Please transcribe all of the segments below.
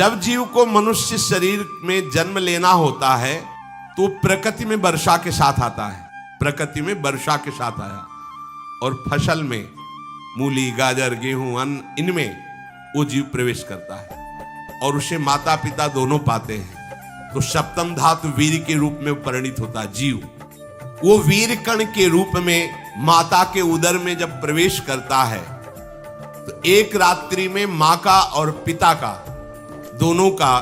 जब जीव को मनुष्य शरीर में जन्म लेना होता है तो प्रकृति में वर्षा के साथ आता है, प्रकृति में वर्षा के साथ आया और फसल में मूली, गाजर, गेहूं, अन्न, इनमें वो जीव प्रवेश करता है और उसे माता पिता दोनों पाते हैं। तो सप्तम धातु वीर के रूप में परिणित होता है जीव। वो वीर कण के रूप में माता के उदर में जब प्रवेश करता है तो एक रात्रि में मां का और पिता का दोनों का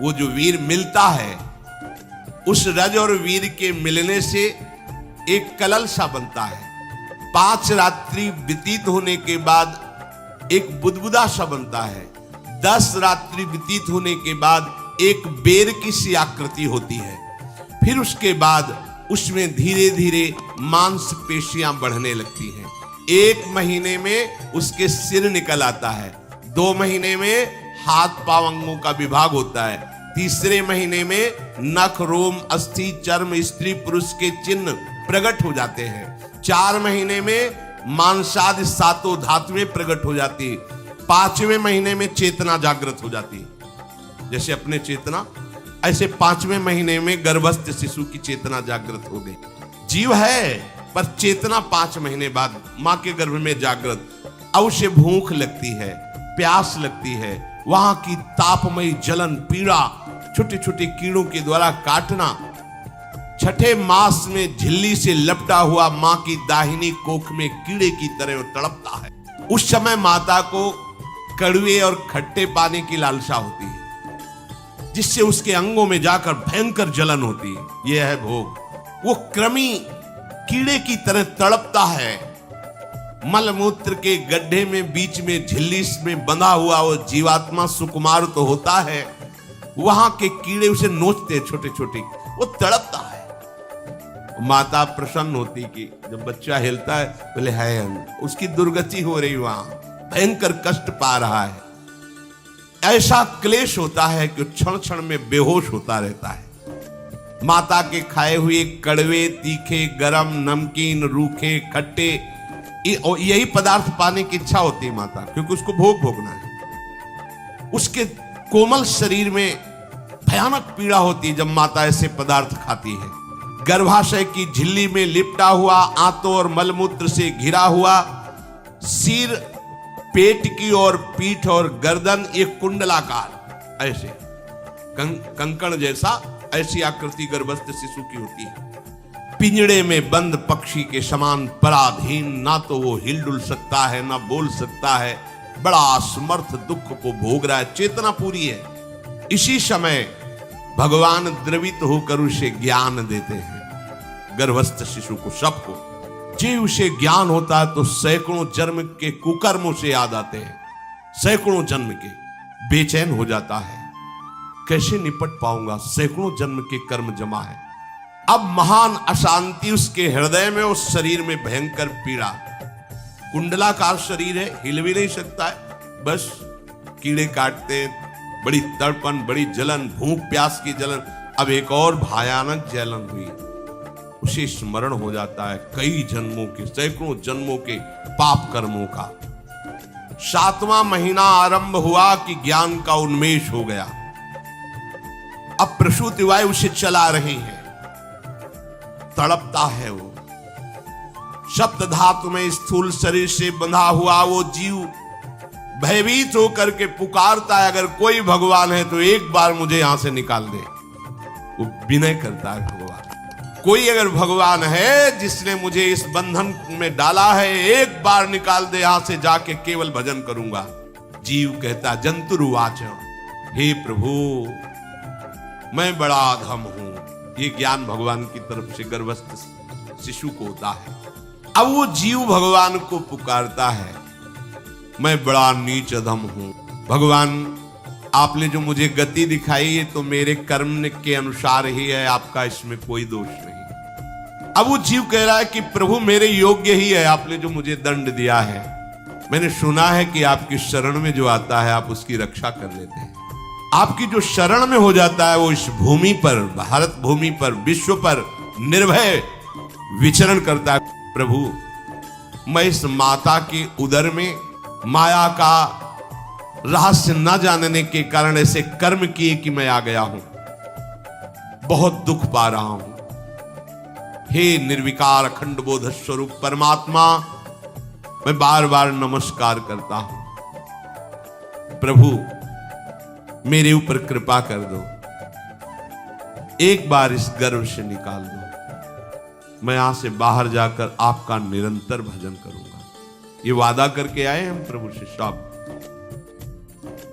वो जो वीर मिलता है, उस रज और वीर के मिलने से एक कलल सा बनता है। 5 रात्रि व्यतीत होने के बाद एक बुदबुदा सा बनता है। 10 रात्रि व्यतीत होने के बाद एक बेर की सी आकृति होती है। फिर उसके बाद उसमें धीरे धीरे मांसपेशियां बढ़ने लगती हैं। 1 महीने में उसके सिर निकल आता है। 2 महीने में हाथ पांव अंगों का विभाग होता है। 3रे महीने में नख, रोम, अस्थि, चर्म, स्त्री पुरुष के चिन्ह प्रकट हो जाते हैं। 4 महीने में मांसादि 7 धातुएं प्रकट हो जाती है। 5वें महीने में चेतना जागृत हो जाती है। जैसे अपने चेतना, ऐसे 5वें महीने में गर्भस्थ शिशु की चेतना जागृत हो गई। जीव है पर चेतना 5 महीने बाद मां के गर्भ में जागृत। अब उसे भूख लगती है, प्यास लगती है, वहां की तापमयी जलन, पीड़ा, छोटे छोटे कीड़ों के द्वारा काटना। 6ठे मास में झिल्ली से लपटा हुआ मां की दाहिनी कोख में कीड़े की तरह तड़पता है। उस समय माता को कड़वे और खट्टे पानी की लालसा होती है, जिससे उसके अंगों में जाकर भयंकर जलन होती है। यह है भोग। वो कृमि कीड़े की तरह तड़पता है। मलमूत्र के गड्ढे में बीच में झिल्ली में बंधा हुआ वो जीवात्मा सुकुमार तो होता है, वहां के कीड़े उसे नोचते छोटे छोटे, वो तड़पता है। माता प्रसन्न होती कि जब बच्चा हिलता है बोले है, उसकी दुर्गति हो रही, वहां भयंकर कष्ट पा रहा है। ऐसा क्लेश होता है कि क्षण क्षण में बेहोश होता रहता है। माता के खाए हुए कड़वे, तीखे, गरम, नमकीन, रूखे, खट्टे, यही पदार्थ पाने की इच्छा होती है माता, क्योंकि उसको भोग भोगना है। उसके कोमल शरीर में भयानक पीड़ा होती है जब माता ऐसे पदार्थ खाती है। गर्भाशय की झिल्ली में लिपटा हुआ, आंतों और मलमूत्र से घिरा हुआ सिर, पेट की और पीठ और गर्दन एक कुंडलाकार, ऐसे कंकण जैसा, ऐसी आकृति गर्भस्थ शिशु की होती है। पिंजड़े में बंद पक्षी के समान पराधीन, ना तो वो हिलडुल सकता है ना बोल सकता है। बड़ा असमर्थ दुख को भोग रहा है। चेतना पूरी है। इसी समय भगवान द्रवित होकर उसे ज्ञान देते हैं, गर्भस्थ शिशु को, सबको। जी उसे ज्ञान होता है तो सैकड़ों जन्म के कुकर्मों से याद आते हैं, सैकड़ों जन्म के। बेचैन हो जाता है, कैसे निपट पाऊंगा, सैकड़ों जन्म के कर्म जमा है। अब महान अशांति उसके हृदय में, उस शरीर में भयंकर पीड़ा। कुंडलाकार शरीर है, हिल भी नहीं सकता है, बस कीड़े काटते, बड़ी तड़पन, बड़ी जलन, भूख प्यास की जलन। अब एक और भयानक जलन हुई, उसे स्मरण हो जाता है कई जन्मों के, सैकड़ों जन्मों के पाप कर्मों का। 7वां महीना आरंभ हुआ कि ज्ञान का उन्मेष हो गया। अब प्रसूति वायु उसे चला रही है, तड़पता है वो। सप्त धातु में स्थूल शरीर से बंधा हुआ वो जीव भयभीत होकर के पुकारता है, अगर कोई भगवान है तो एक बार मुझे यहां से निकाल दे। वो विनय करता है, भगवान, कोई अगर भगवान है जिसने मुझे इस बंधन में डाला है, एक बार निकाल दे, यहां से जाके केवल भजन करूंगा। जीव कहता, जंतुरुवाच, हे प्रभु मैं बड़ा अधम हूं। ये ज्ञान भगवान की तरफ से गर्भस्थ शिशु को होता है। अब वो जीव भगवान को पुकारता है, मैं बड़ा नीच अधम हूं भगवान, आपने जो मुझे गति दिखाई है तो मेरे कर्म के अनुसार ही है, आपका इसमें कोई दोष नहीं। अब वो जीव कह रहा है कि प्रभु मेरे योग्य ही है, आपने जो मुझे दंड दिया है। मैंने सुना है कि आपकी शरण में जो आता है आप उसकी रक्षा कर लेते हैं। आपकी जो शरण में हो जाता है वो इस भूमि पर, भारत भूमि पर, विश्व पर निर्भय विचरण करता है। प्रभु मैं इस माता के उदर में माया का रहस्य न जानने के कारण ऐसे कर्म किए कि मैं आ गया हूं, बहुत दुख पा रहा हूं। हे निर्विकार अखंड बोध स्वरूप परमात्मा, मैं बार बार नमस्कार करता हूं। प्रभु मेरे ऊपर कृपा कर दो, एक बार इस गर्भ से निकाल दो। मैं यहां से बाहर जाकर आपका निरंतर भजन करूंगा। ये वादा करके आए हम प्रभु से सब।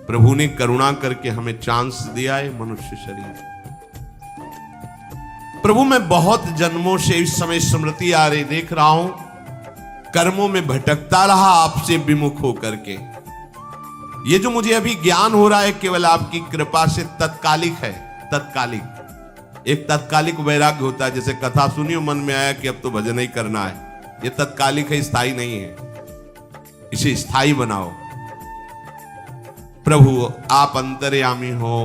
प्रभु ने करुणा करके हमें चांस दिया है मनुष्य शरीर। प्रभु मैं बहुत जन्मों से इस समय स्मृति आ रही देख रहा हूं, कर्मों में भटकता रहा आपसे विमुख होकर के। ये जो मुझे अभी ज्ञान हो रहा है केवल आपकी कृपा से तत्कालिक है। तत्कालिक, एक तत्कालिक वैराग्य होता है, जैसे कथा सुनी मन में आया कि अब तो भजन ही करना है। ये तत्कालिक है, स्थायी नहीं है। इसे स्थायी बनाओ। प्रभु आप अंतर्यामी हो,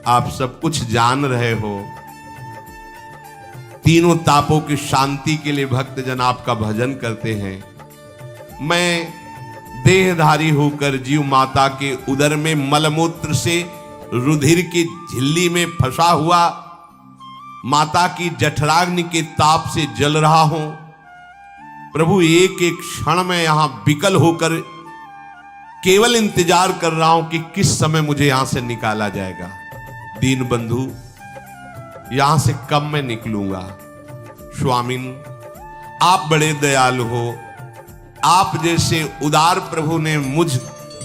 आप सब कुछ जान रहे हो। तीनों तापों की शांति के लिए भक्तजन आपका भजन करते हैं। मैं देहधारी होकर जीव माता के उदर में मलमूत्र से रुधिर की झिल्ली में फंसा हुआ माता की जठराग्नि के ताप से जल रहा हूं। प्रभु एक एक क्षण में यहां विकल होकर केवल इंतजार कर रहा हूं कि किस समय मुझे यहां से निकाला जाएगा। दीन बंधु, यहां से कब मैं निकलूंगा। स्वामिन आप बड़े दयालु हो। आप जैसे उदार प्रभु ने मुझ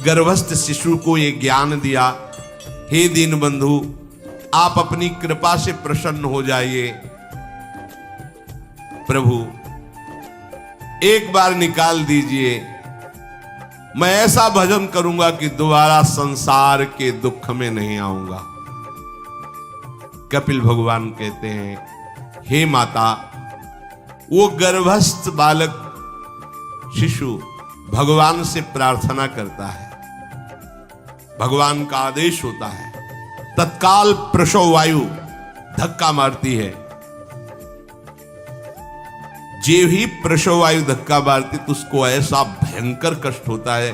गर्भस्थ शिशु को ये ज्ञान दिया। हे दीन बंधु, आप अपनी कृपा से प्रसन्न हो जाइए। प्रभु एक बार निकाल दीजिए। मैं ऐसा भजन करूंगा कि दोबारा संसार के दुख में नहीं आऊंगा। कपिल भगवान कहते हैं, हे माता, वो गर्भस्थ बालक शिशु भगवान से प्रार्थना करता है। भगवान का आदेश होता है, तत्काल प्रसव वायु धक्का मारती है। जे ही प्रसव वायु धक्का मारती तो उसको ऐसा भयंकर कष्ट होता है,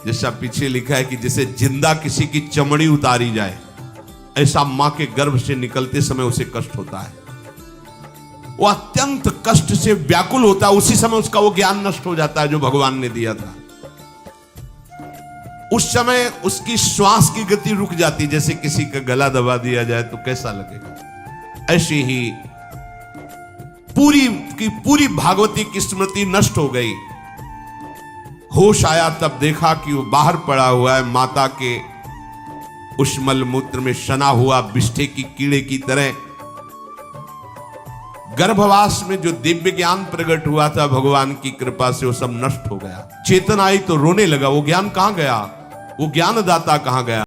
जैसा पीछे लिखा है कि जैसे जिंदा किसी की चमड़ी उतारी जाए, ऐसा मां के गर्भ से निकलते समय उसे कष्ट होता है। वो अत्यंत कष्ट से व्याकुल होता है। उसी समय उसका वो ज्ञान नष्ट हो जाता है जो भगवान ने दिया था। उस समय उसकी श्वास की गति रुक जाती, जैसे किसी का गला दबा दिया जाए तो कैसा लगेगा। ऐसी ही पूरी की पूरी भागवती की स्मृति नष्ट हो गई। होश आया तब देखा कि वो बाहर पड़ा हुआ है, माता के उस मलमूत्र में सना हुआ बिष्ठे की कीड़े की तरह। गर्भवास में जो दिव्य ज्ञान प्रकट हुआ था भगवान की कृपा से, वो सब नष्ट हो गया। चेतना आई तो रोने लगा। वो ज्ञान कहां गया, वो ज्ञानदाता कहां गया।